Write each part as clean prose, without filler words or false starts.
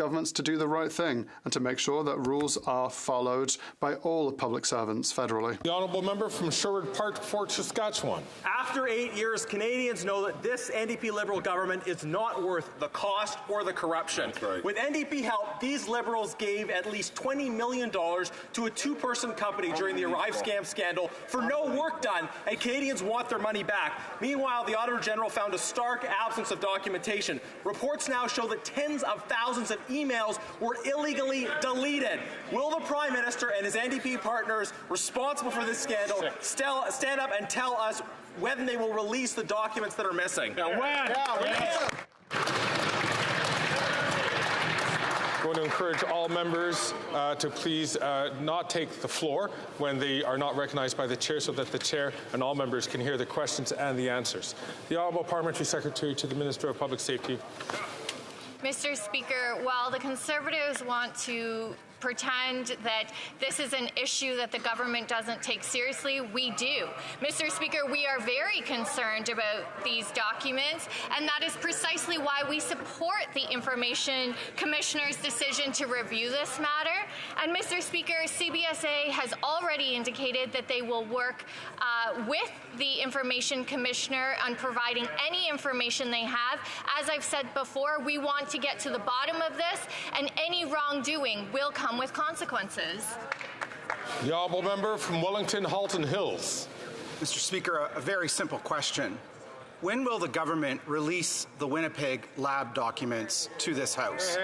governments to do the right thing and to make sure that rules are followed by all public servants federally. The honourable member from Sherwood Park, Fort Saskatchewan. After 8 years, Canadians know that this NDP Liberal government is not worth the cost or the corruption. Right. With NDP help, these Liberals gave at least $20 million to a two-person company during the ArriveCAN scandal for no work done, and Canadians want their money back. Meanwhile, the Auditor General found a stark absence of documentation. Reports now show that tens of thousands of emails were illegally deleted. Will the Prime Minister and his NDP partners responsible for this scandal stand up and tell us when they will release the documents that are missing? I'm going to encourage all members to please not take the floor when they are not recognized by the chair, so that the chair and all members can hear the questions and the answers. The Honourable Parliamentary Secretary to the Minister of Public Safety. Mr. Speaker, while the Conservatives want to pretend that this is an issue that the government doesn't take seriously, we do. Mr. Speaker, we are very concerned about these documents, and that is precisely why we support the Information Commissioner's decision to review this matter. And Mr. Speaker, CBSA has already indicated that they will work with the Information Commissioner on providing any information they have. As I've said before, we want to get to the bottom of this, and any wrongdoing will come with consequences. The honourable member from Wellington, Halton Hills. Mr. Speaker, a very simple question. When will the government release the Winnipeg lab documents to this House?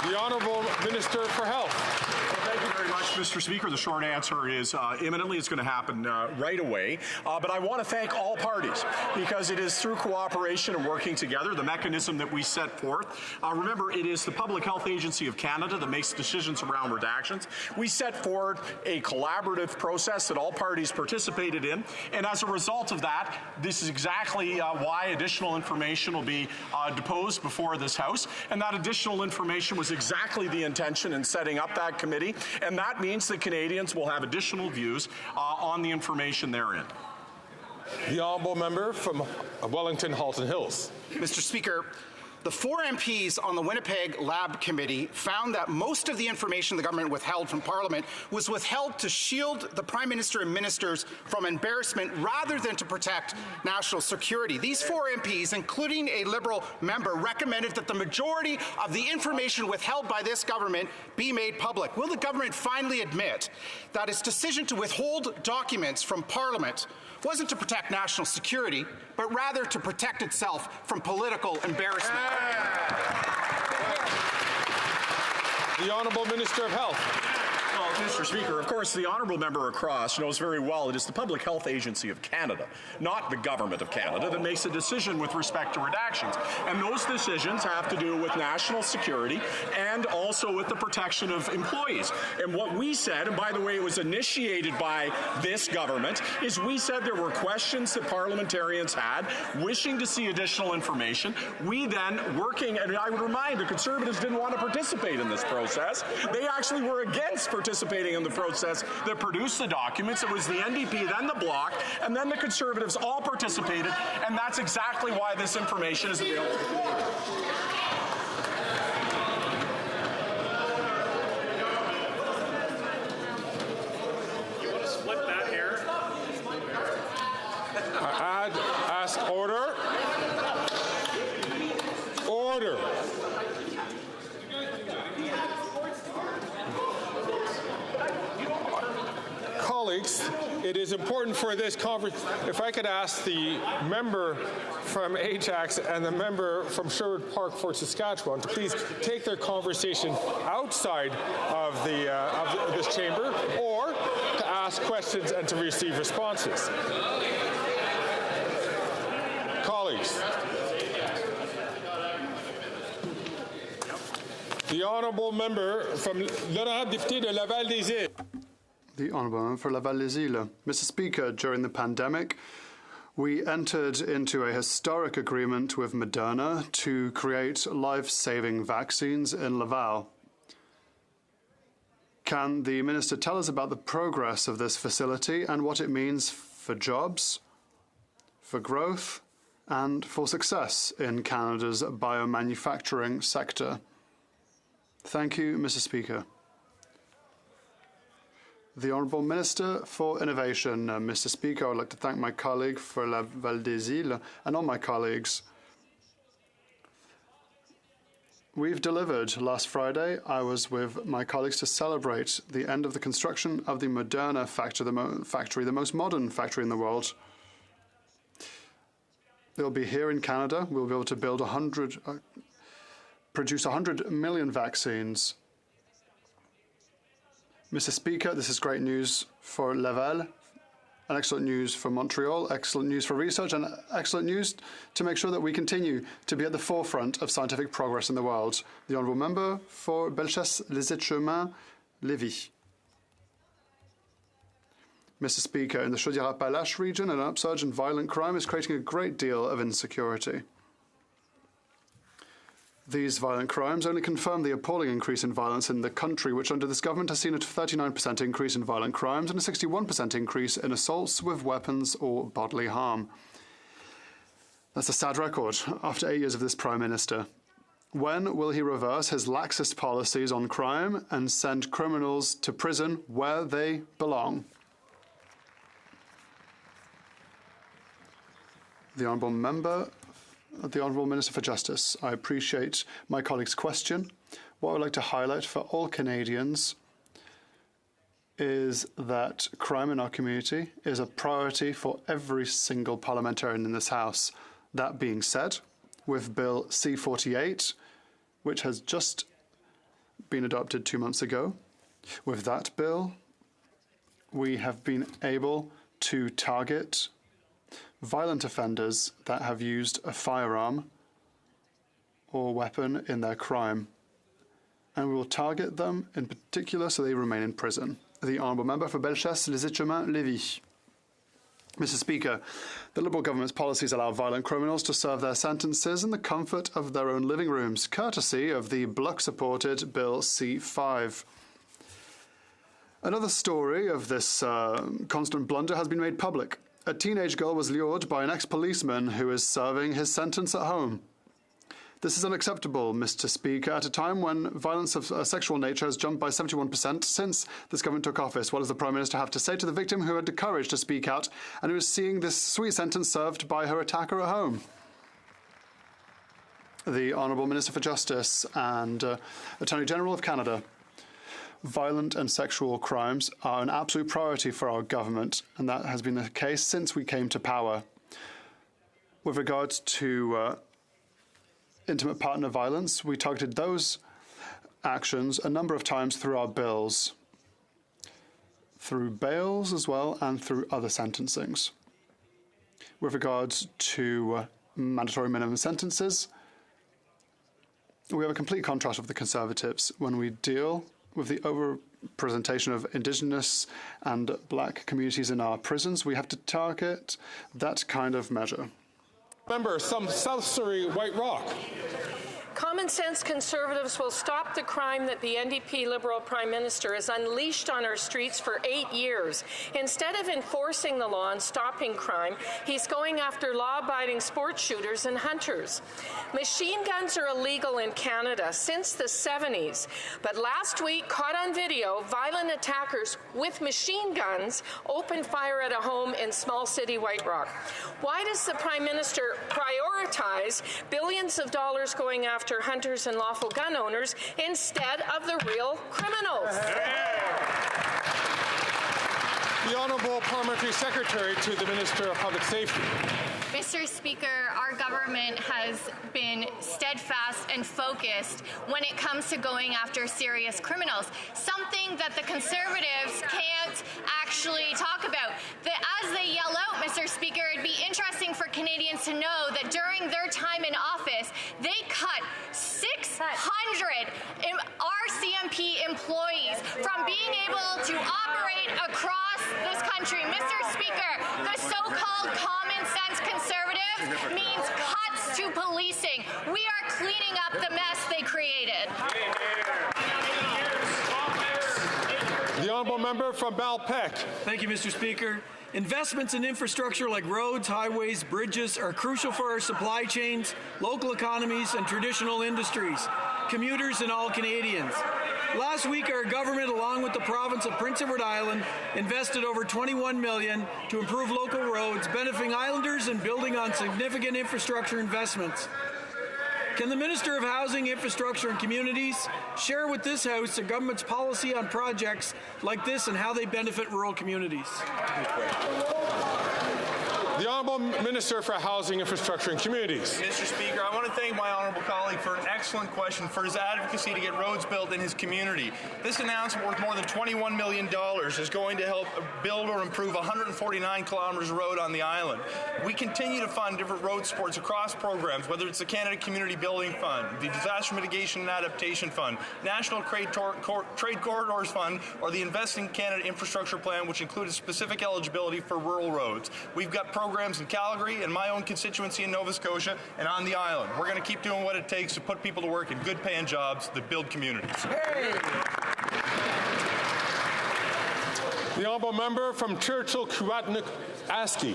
The Honourable Minister for Health. Thank you very much, Mr. Speaker. The short answer is imminently. It's going to happen right away. But I want to thank all parties, because it is through cooperation and working together, the mechanism that we set forth. Remember, it is the Public Health Agency of Canada that makes decisions around redactions. We set forward a collaborative process that all parties participated in. And as a result of that, this is exactly why additional information will be deposed before this House. And that additional information was exactly the intention in setting up that committee. And that means that Canadians will have additional views on the information therein. The honourable member from Wellington, Halton Hills. Mr. Speaker, the 4 MPs on the Winnipeg Lab Committee found that most of the information the government withheld from Parliament was withheld to shield the Prime Minister and ministers from embarrassment rather than to protect national security. These 4 MPs, including a Liberal member, recommended that the majority of the information withheld by this government be made public. Will the government finally admit that its decision to withhold documents from Parliament wasn't to protect national security, but rather to protect itself from political embarrassment? The Honourable Minister of Health. Well, Mr. Speaker, of course, the honourable member across knows very well it is the Public Health Agency of Canada, not the Government of Canada, that makes a decision with respect to redactions. And those decisions have to do with national security and also with the protection of employees. And what we said, and by the way, it was initiated by this government, is we said there were questions that parliamentarians had, wishing to see additional information. We then, working, and I would remind the Conservatives didn't want to participate in this process. They actually were against participating in the process that produced the documents. It was the NDP, then the Bloc, and then the Conservatives all participated, and that's exactly why this information is available. You want to split that hair? Ask order. Order. Colleagues, it is important for this conference. If I could ask the member from Ajax and the member from Sherwood Park, Fort Saskatchewan, to please take their conversation outside of this chamber, or to ask questions and to receive responses. Colleagues, the honourable member from l'honorable député de Laval-des-Îles. The Honourable Member for Laval-les-Îles. Mr. Speaker, during the pandemic, we entered into a historic agreement with Moderna to create life-saving vaccines in Laval. Can the Minister tell us about the progress of this facility and what it means for jobs, for growth, and for success in Canada's biomanufacturing sector. Thank you, Mr. Speaker. The Honourable Minister for Innovation. Mr. Speaker, I would like to thank my colleague for La Val des Îles and all my colleagues. We've delivered. Last Friday, I was with my colleagues to celebrate the end of the construction of the Moderna factory, the most modern factory in the world. It'll be here in Canada. We'll be able to build produce 100 million vaccines. Mr. Speaker, this is great news for Laval, and excellent news for Montreal, excellent news for research, and excellent news to make sure that we continue to be at the forefront of scientific progress in the world. The Honourable Member for Bellechasse-les-Etchemins, Lévis. Mr. Speaker, in the Chaudière-Appalaches region, an upsurge in violent crime is creating a great deal of insecurity. These violent crimes only confirm the appalling increase in violence in the country, which under this government has seen a 39% increase in violent crimes and a 61% increase in assaults with weapons or bodily harm. That's a sad record after 8 years of this Prime Minister. When will he reverse his laxist policies on crime and send criminals to prison where they belong? The Honourable Member, the Honourable Minister for Justice. I appreciate my colleague's question. What I would like to highlight for all Canadians is that crime in our community is a priority for every single parliamentarian in this House. That being said, with Bill C-48, which has just been adopted 2 months ago, with that bill, we have been able to target violent offenders that have used a firearm or weapon in their crime. And we will target them in particular so they remain in prison. The Honourable Member for Bellechasse-les-Etchemins, Lévis. Mr. Speaker, the Liberal government's policies allow violent criminals to serve their sentences in the comfort of their own living rooms, courtesy of the Bloc-supported Bill C-5. Another story of this constant blunder has been made public. A teenage girl was lured by an ex-policeman who is serving his sentence at home. This is unacceptable, Mr. Speaker, at a time when violence of a sexual nature has jumped by 71% since this government took office. What does the Prime Minister have to say to the victim who had the courage to speak out and who is seeing this sweet sentence served by her attacker at home? The Honourable Minister for Justice and Attorney General of Canada. Violent and sexual crimes are an absolute priority for our government, and that has been the case since we came to power. With regards to intimate partner violence, we targeted those actions a number of times through our bills, through bails as well, and through other sentencings. With regards to mandatory minimum sentences, we have a complete contrast with the Conservatives when we deal with the overrepresentation of Indigenous and Black communities in our prisons. We have to target that kind of measure. Member, some South Surrey White Rock. Common sense Conservatives will stop the crime that the NDP Liberal Prime Minister has unleashed on our streets for 8 years. Instead of enforcing the law and stopping crime, he's going after law-abiding sports shooters and hunters. Machine guns are illegal in Canada since the 70s, but last week, caught on video, violent attackers with machine guns opened fire at a home in small city White Rock. Why does the Prime Minister prioritize billions of dollars going after hunters and lawful gun owners instead of the real criminals? The Honourable Parliamentary Secretary to the Minister of Public Safety. Mr. Speaker, our government has been steadfast and focused when it comes to going after serious criminals, something that the Conservatives can't actually talk about. As they yell out, Mr. Speaker, it'd be interesting for Canadians to know that during their time in office, they cut 600 RCMP employees from being able to operate across this country. Mr. Speaker, the so-called common sense Conservative means cuts to policing. We are cleaning up the mess they created. The Honourable Member from Balpec. Thank you, Mr. Speaker. Investments in infrastructure like roads, highways, bridges are crucial for our supply chains, local economies, and traditional industries, commuters, and all Canadians. Last week, our government, along with the province of Prince Edward Island, invested over $21 million to improve local roads, benefiting islanders and building on significant infrastructure investments. Can the Minister of Housing, Infrastructure and Communities share with this House the government's policy on projects like this and how they benefit rural communities? The Honourable Minister for Housing, Infrastructure and Communities. Mr. Speaker, I want to thank my honourable colleague for an excellent question, for his advocacy to get roads built in his community. This announcement worth more than $21 million is going to help build or improve 149 kilometres of road on the island. We continue to fund different road supports across programs, whether it's the Canada Community Building Fund, the Disaster Mitigation and Adaptation Fund, National Trade Corridors Fund, or the Invest in Canada Infrastructure Plan, which included specific eligibility for rural roads. We've got programs in Calgary and my own constituency in Nova Scotia and on the island. We're going to keep doing what it takes to put people to work in good paying jobs that build communities. Hey. The Honourable Member from Churchill-Kiewatnik-Askey.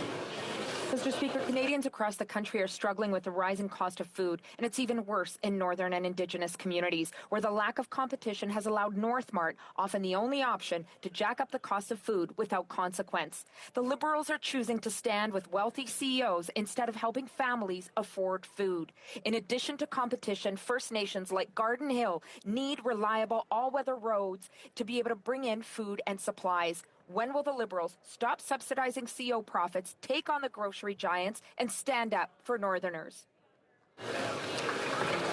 Mr. Speaker, Canadians across the country are struggling with the rising cost of food, and it's even worse in northern and Indigenous communities, where the lack of competition has allowed Northmart, often the only option, to jack up the cost of food without consequence. The Liberals are choosing to stand with wealthy CEOs instead of helping families afford food. In addition to competition, First Nations like Garden Hill need reliable all-weather roads to be able to bring in food and supplies. When will the Liberals stop subsidizing CEO profits, take on the grocery giants, and stand up for Northerners?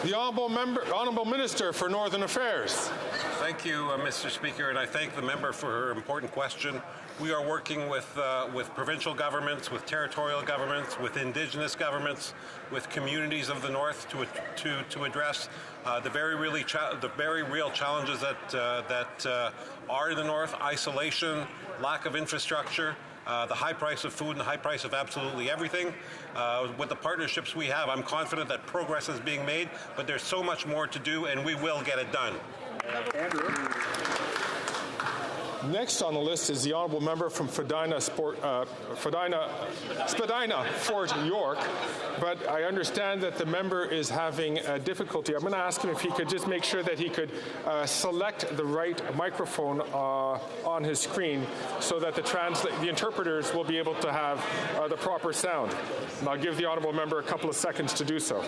The Honourable Minister for Northern Affairs. Thank you, Mr. Speaker, and I thank the member for her important question. We are working with provincial governments, with territorial governments, with Indigenous governments, with communities of the North to address the very real challenges that are in the North: isolation, lack of infrastructure, the high price of food, and the high price of absolutely everything. With the partnerships we have, I'm confident that progress is being made, but there's so much more to do, and we will get it done. Next on the list is the Honourable Member from Spadina, Fort York, but I understand that the member is having a difficulty. I'm going to ask him if he could just make sure that he could select the right microphone on his screen so that the interpreters will be able to have the proper sound. And I'll give the Honourable Member a couple of seconds to do so.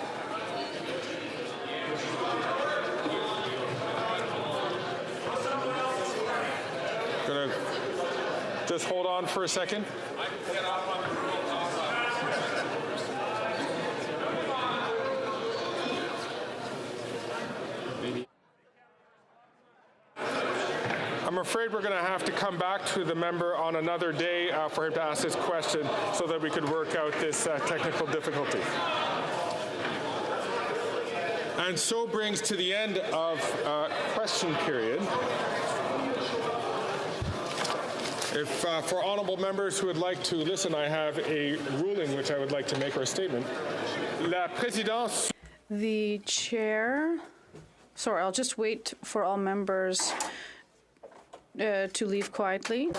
Gonna just hold on for a second. I'm afraid we're going to have to come back to the member on another day for him to ask his question so that we could work out this technical difficulty. And so brings to the end of question period. If for honourable members who would like to listen, I have a ruling which I would like to make, or a statement. La présidence. The chair. Sorry, I'll just wait for all members to leave quietly.